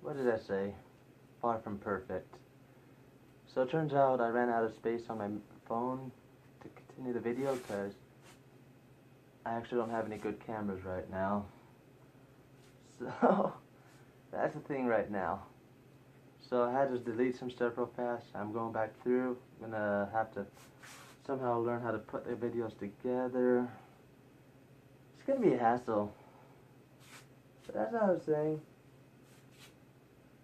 what did I say? Far from perfect. So it turns out I ran out of space on my phone to continue the video because I actually don't have any good cameras right now. So that's the thing right now. So I had to delete some stuff real fast. I'm going back through. I'm gonna have to somehow learn how to put the videos together. It's gonna be a hassle. But that's what I was saying.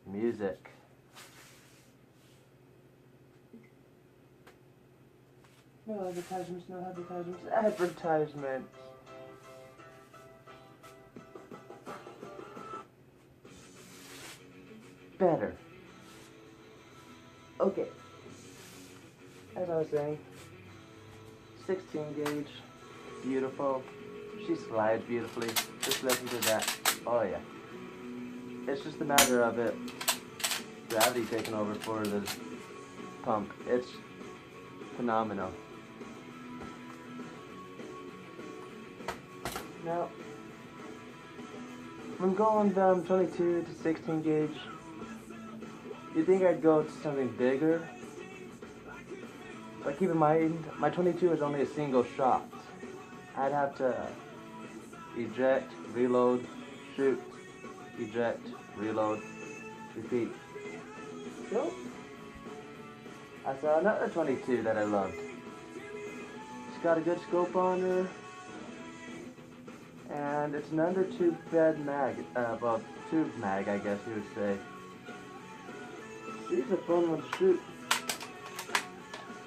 Music. No advertisements, no advertisements, advertisements. Better. Okay. As I was saying, 16 gauge, beautiful. She slides beautifully. Just listen to that. Oh yeah. It's just a matter of it. Gravity taking over for the pump. It's phenomenal. Now, from going from 22 to 16 gauge, you'd think I'd go to something bigger. But keep in mind, my 22 is only a single shot. I'd have to eject, reload, shoot, eject, reload, repeat. So, I saw another 22 that I loved. It's got a good scope on her, and it's an under tube fed mag, well, tube mag, I guess you would say. She's a fun one to shoot.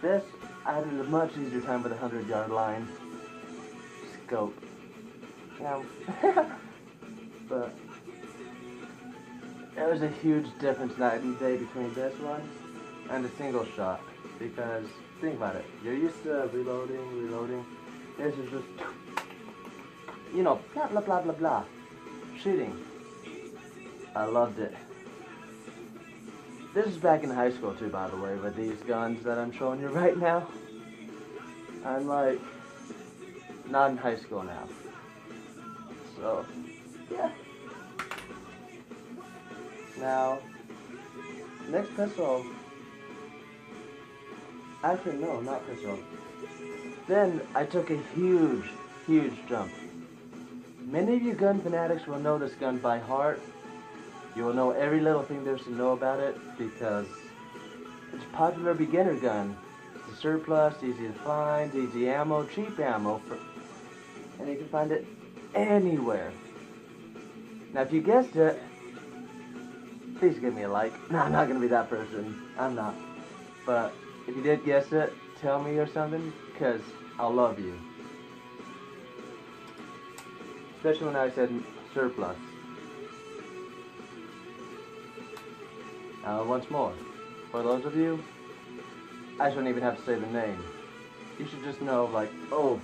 This, I had a much easier time with a 100-yard line scope. Now, but there was a huge difference night and day between this one and a single shot. Because, think about it, you're used to reloading. This is just, you know, blah, blah, blah, blah, blah. Shooting. I loved it. This is back in high school too, by the way, with these guns that I'm showing you right now. I'm like, not in high school now. So, yeah. Now, next pistol. Actually, no, not pistol. Then I took a huge jump. Many of you gun fanatics will know this gun by heart. You will know every little thing there's to know about it because it's a popular beginner gun. It's a surplus, easy to find, easy ammo, cheap ammo, and you can find it anywhere. Now if you guessed it, please give me a like. No, I'm not going to be that person. I'm not. But if you did guess it, tell me or something, because I'll love you. Especially when I said surplus. Once more, for those of you, I shouldn't even have to say the name. You should just know, like, oh,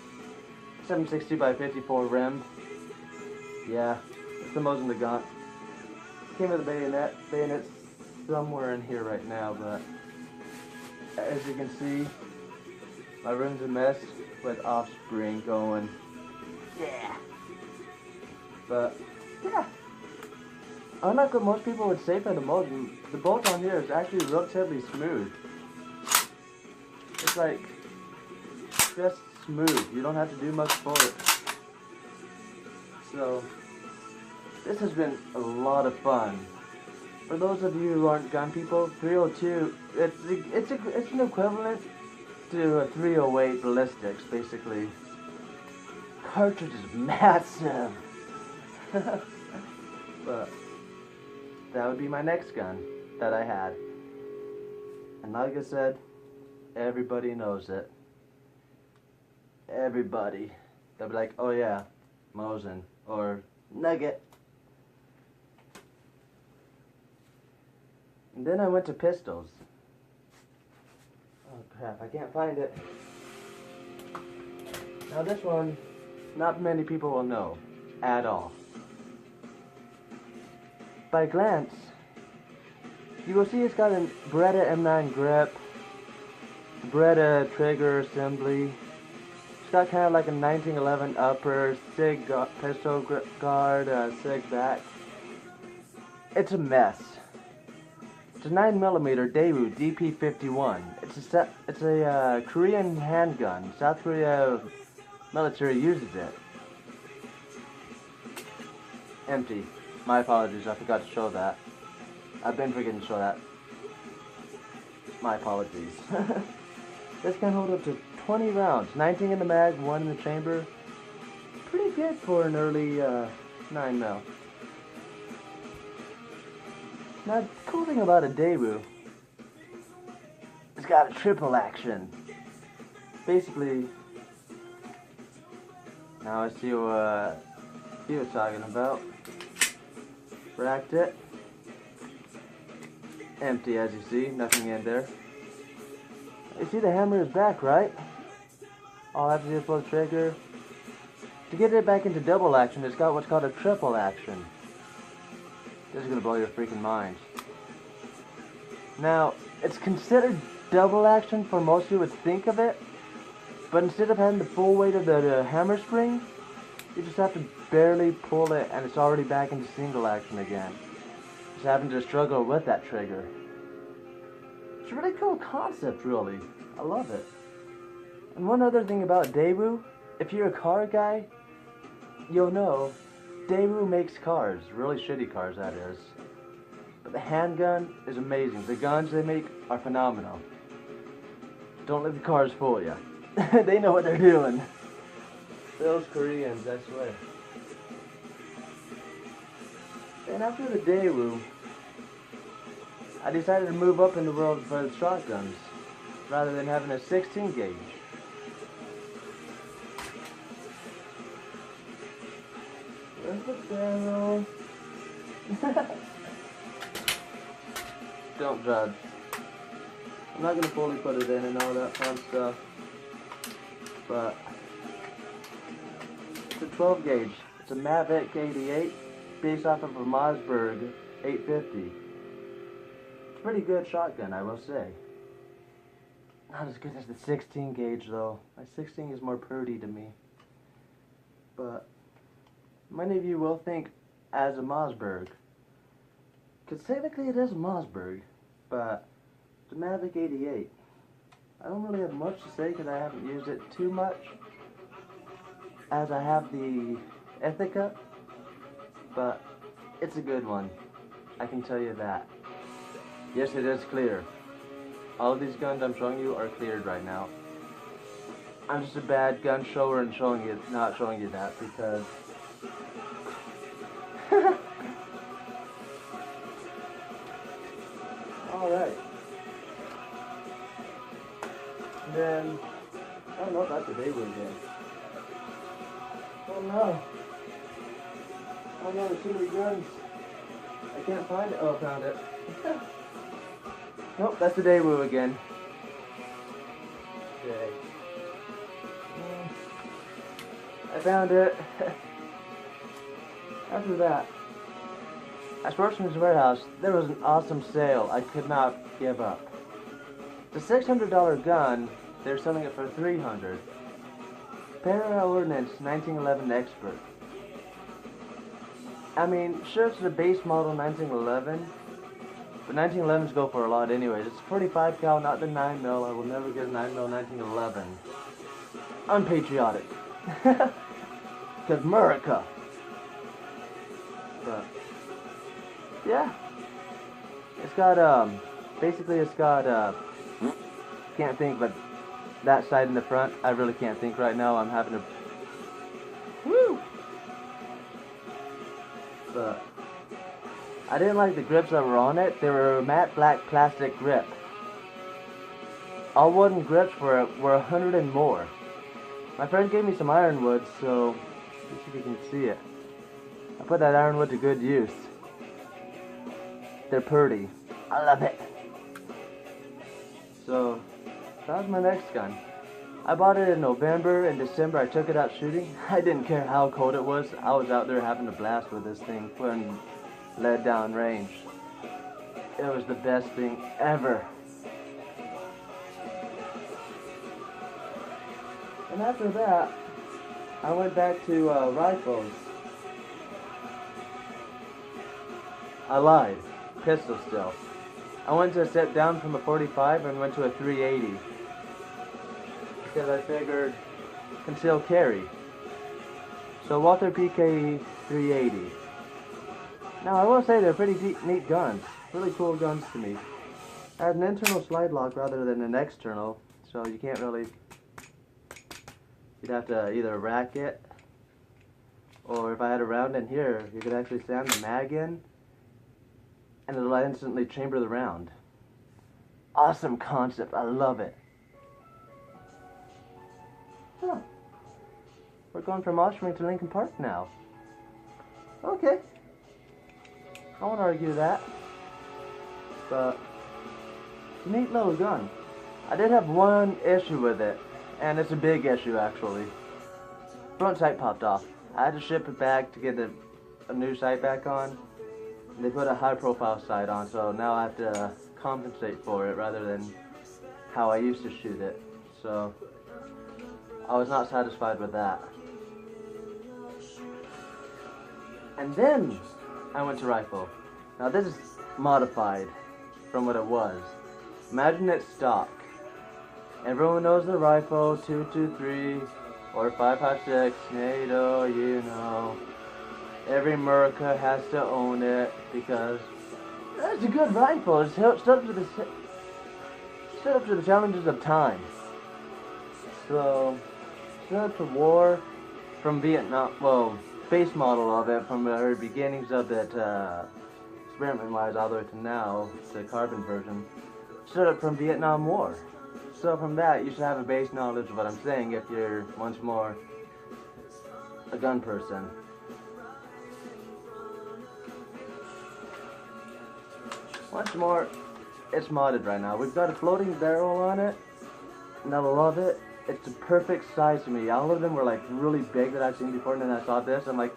7.62 by 54 rimmed. Yeah, it's the Mosin Nagant. Came with a bayonet. Bayonet's somewhere in here right now, but as you can see, my room's a mess with Offspring going. Yeah. But, yeah. Unlike what most people would say for the Mosin, the bolt on here is actually relatively smooth. It's like, just smooth. You don't have to do much for it. So, this has been a lot of fun. For those of you who aren't gun people, 302, it's an equivalent to a 308 ballistics, basically. Cartridge is massive. But that would be my next gun that I had. And like I said, everybody knows it. Everybody. They'll be like, oh yeah, Mosin or Nugget. And then I went to pistols. Oh crap, I can't find it. Now this one, not many people will know at all. By glance, you will see it's got a Beretta M9 grip, Beretta trigger assembly. It's got kind of like a 1911 upper, SIG pistol guard, SIG back. It's a mess. It's a 9mm Daewoo DP51. It's a Korean handgun. South Korea military uses it. Empty. My apologies, I forgot to show that. I've been forgetting to show that. My apologies. This can hold up to 20 rounds. 19 in the mag, 1 in the chamber. Pretty good for an early 9mm. Now, the cool thing about a Daewoo, it's got a triple action. Basically, now I see what he was talking about. Racked it. Empty, as you see, nothing in there. You see the hammer is back, right? All I have to do is pull the trigger. To get it back into double action, it's got what's called a triple action. This is gonna blow your freaking mind. Now, it's considered double action for most who would think of it, but instead of having the full weight of the hammer spring, you just have to barely pull it and it's already back into single action again. Just having to struggle with that trigger. It's a really cool concept, really. I love it. And one other thing about Daewoo, if you're a car guy, you'll know Daewoo makes cars, really shitty cars that is. But the handgun is amazing. The guns they make are phenomenal. Don't let the cars fool you. They know what they're doing. Those Koreans, I swear. And after the Daewoo, I decided to move up in the world for the shotguns, rather than having a 16 gauge. Where's the barrel? Don't judge. I'm not gonna fully put it in and all that fun stuff, but it's a 12 gauge. It's a Mavic 88, based off of a Mossberg 850. It's a pretty good shotgun, I will say. Not as good as the 16 gauge though. My 16 is more pretty to me. But many of you will think as a Mossberg, because technically it is a Mossberg, but the Mavic 88. I don't really have much to say because I haven't used it too much, as I have the Ithaca, but it's a good one. I can tell you that. Yes, it is clear. All of these guns I'm showing you are cleared right now. I'm just a bad gun shower and not showing you that because alright. Then I don't know if that's a Daewoo again. Oh no. Oh no, there's too many guns. I can't find it. Oh, I found it. Nope, that's the Daewoo again. Okay. I found it. After that, at Sportsman's Warehouse, there was an awesome sale I could not give up. The $600 gun, they're selling it for $300. Parallel Ordnance 1911 Expert. I mean, sure it's the base model 1911, but 1911s go for a lot anyways. It's 45 cal, not the 9mm. I will never get a 9mm 1911. Unpatriotic. Because America. But yeah, it's got basically it's got can't think, but that side in the front, I really can't think right now. I'm having to woo. But I didn't like the grips that were on it. They were a matte black plastic grip. All wooden grips were 100 and more. My friend gave me some ironwood, so let's see if you can see it. I put that ironwood to good use. They're pretty. I love it. So that was my next gun. I bought it in November. In December I took it out shooting. I didn't care how cold it was. I was out there having a blast with this thing, putting lead down range. It was the best thing ever. And after that, I went back to rifles. I lied. Pistol still. I went to a step down from a 45 and went to a 380 because I figured concealed carry. So Walther PKE 380. Now I will say they're pretty neat guns, really cool guns to me. I had an internal slide lock rather than an external, so you can't really, you'd have to either rack it, or if I had a round in here, you could actually stand the mag in, and it'll instantly chamber the round. Awesome concept, I love it. Huh. We're going from Oshring to Lincoln Park now. Okay. I won't argue that. But, neat little gun. I did have one issue with it, and it's a big issue actually. Front sight popped off. I had to ship it back to get a new sight back on. They put a high profile sight on, so now I have to compensate for it rather than how I used to shoot it. So I was not satisfied with that. And then I went to rifle. Now this is modified from what it was. Imagine it's stock. Everyone knows the rifle 223 or 556, NATO, you know. Every Merca has to own it because it's a good rifle. It's stood up to the challenges of time. So, stood up to war from Vietnam. Well, base model of it from the very beginnings of it, experiment-wise, all the way to now, the carbon version. Stood up from Vietnam War. So from that, you should have a base knowledge of what I'm saying if you're once more a gun person. Once more, it's modded right now. We've got a floating barrel on it, and I love it. It's the perfect size to me. All of them were like really big that I've seen before, and then I saw this, I'm like,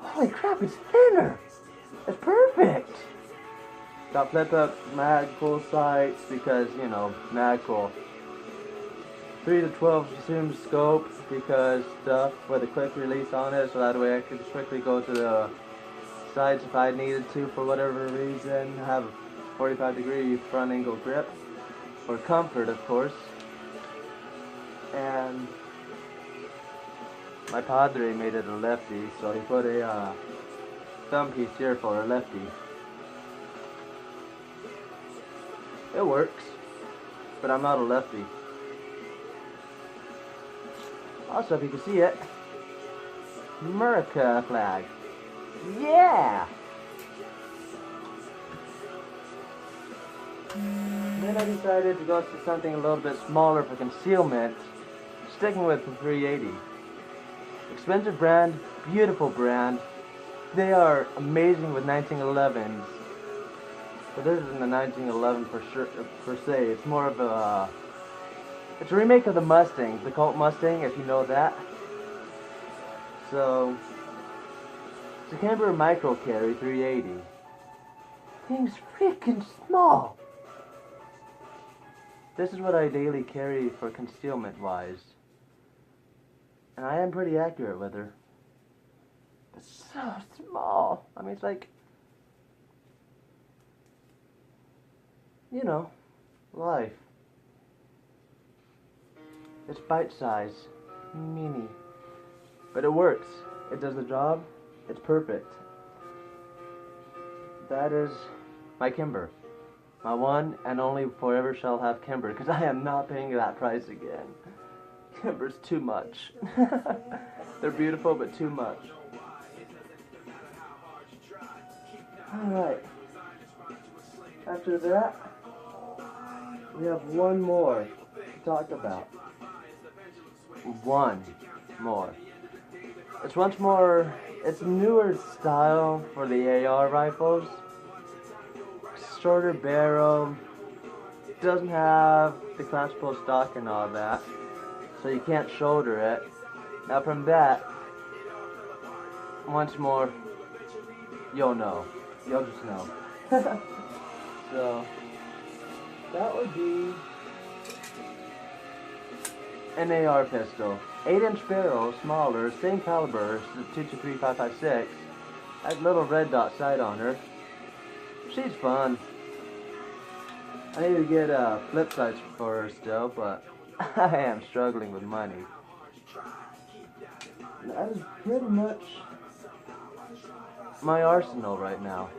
holy crap, it's thinner! It's perfect! Got flip up mag pull sights because, you know, mag pull. 3 to 12 zoom scope because stuff with a quick release on it, so that way I could quickly go to the sides if I needed to for whatever reason. Have a 45-degree front angle grip for comfort, of course. And my padre made it a lefty, so he put a thumb piece here for a lefty. It works, but I'm not a lefty. Also, if you can see it, America flag. Yeah! Then I decided to go to something a little bit smaller for concealment, sticking with the 380. Expensive brand, beautiful brand. They are amazing with 1911s. But this isn't a 1911 per se. It's more of a... It's a remake of the Mustang, the Colt Mustang, if you know that. So, it's a Camber Micro Carry 380. Thing's freaking small. This is what I daily carry for concealment wise. And I am pretty accurate with her. It's so small. I mean, it's like, you know, life. It's bite-size, mini, but it works. It does the job. It's perfect. That is my Kimber. My one and only forever shall have Kimber, because I am not paying that price again. Kimber's too much. They're beautiful, but too much. Alright. After that, we have one more to talk about. One more. It's once more, it's newer style for the AR rifles. Shorter barrel, doesn't have the collapsible stock and all that, so you can't shoulder it. Now from that, once more, you'll know. You'll just know. So, that would be an AR pistol. 8-inch barrel, smaller, same caliber, 223 5.56. Has a little red dot sight on her. She's fun. I need to get flip sides for her still, but I am struggling with money. That is pretty much my arsenal right now.